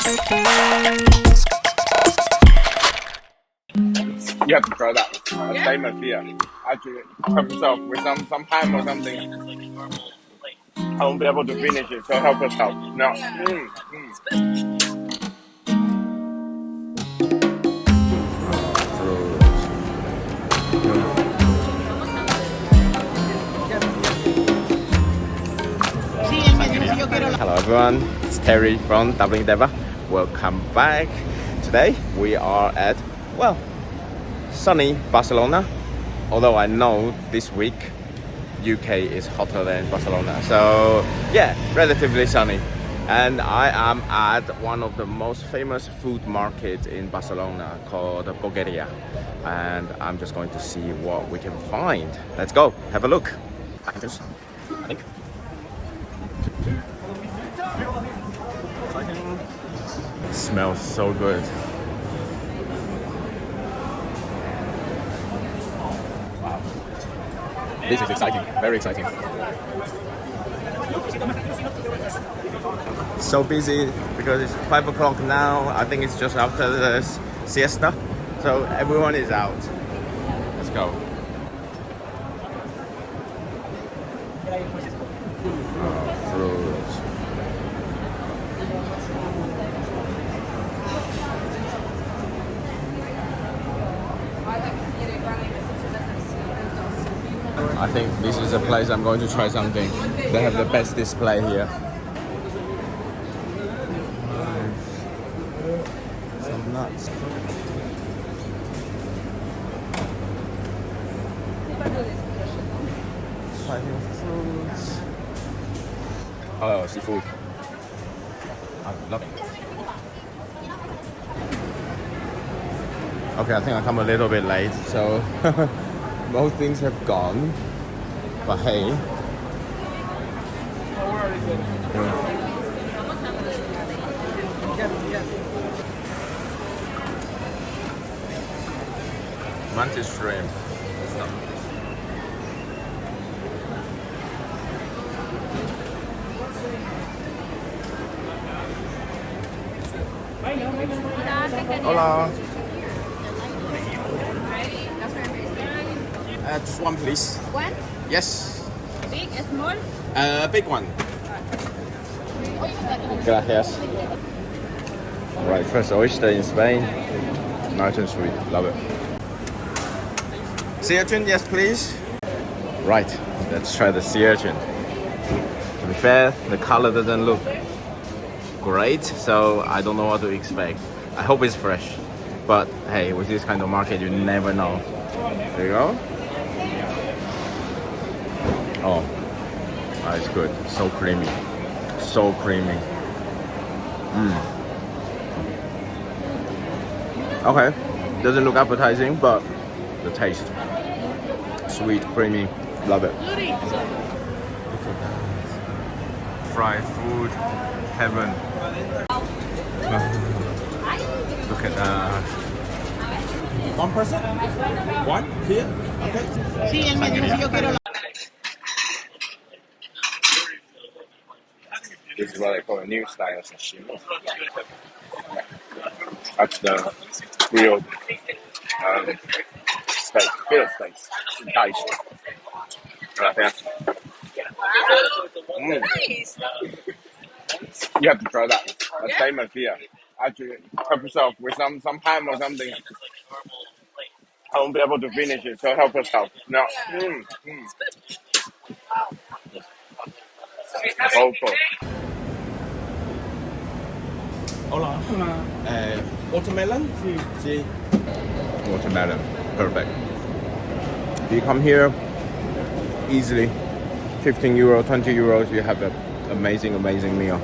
You have to try that. It's famous here. Actually, help yourself with some ham or something. I won't be able to finish it, so help yourself. No. Hello everyone, it's Terry from Boqueria. Welcome back. Today we are at, well, sunny Barcelona. Although I know this week UK is hotter than Barcelona. So yeah, relatively sunny. And I am at one of the most famous food markets in Barcelona called Boqueria. And I'm just going to see what we can find. Let's go, have a look. I think. Smells so good. Wow. This is exciting, very exciting. It's so busy because it's 5 o'clock now. I think it's just after the siesta. So everyone is out. Let's go. Fruits. I think this is a place I'm going to try something. They have the best display here. Some nuts. Exciting fruits. Oh, seafood. I love it. Okay, I think I come a little bit late, so most things have gone. But hey, mantis shrimp. Hola. Just one, please. One? Yes. Big, small? Big one. Gracias. Right, first oyster in Spain. Nice and sweet. Love it. Sea urchin, yes, please. Right, let's try the sea urchin. To be fair, the color doesn't look great, so I don't know what to expect. I hope it's fresh, but hey, with this kind of market, you never know. There you go. Oh, it's good. So creamy. So creamy. Okay, doesn't look appetizing, but the taste. Sweet, creamy. Love it. Fried food. Heaven. Look at that. One person? One? Here? Okay. Sí, el menú, si yo quiero la... This is what they call a new style sashimi. That's the grilled steak, grilled steaks, diced. Nice. You have to try that. That's famous here. Actually, help yourself with some ham or something. I won't be able to finish it, so help yourself. No. Vocal. Hola. Watermelon? Sí. Watermelon. Perfect. If you come here, easily, 15 euro, 20 euros, you have an amazing, amazing meal.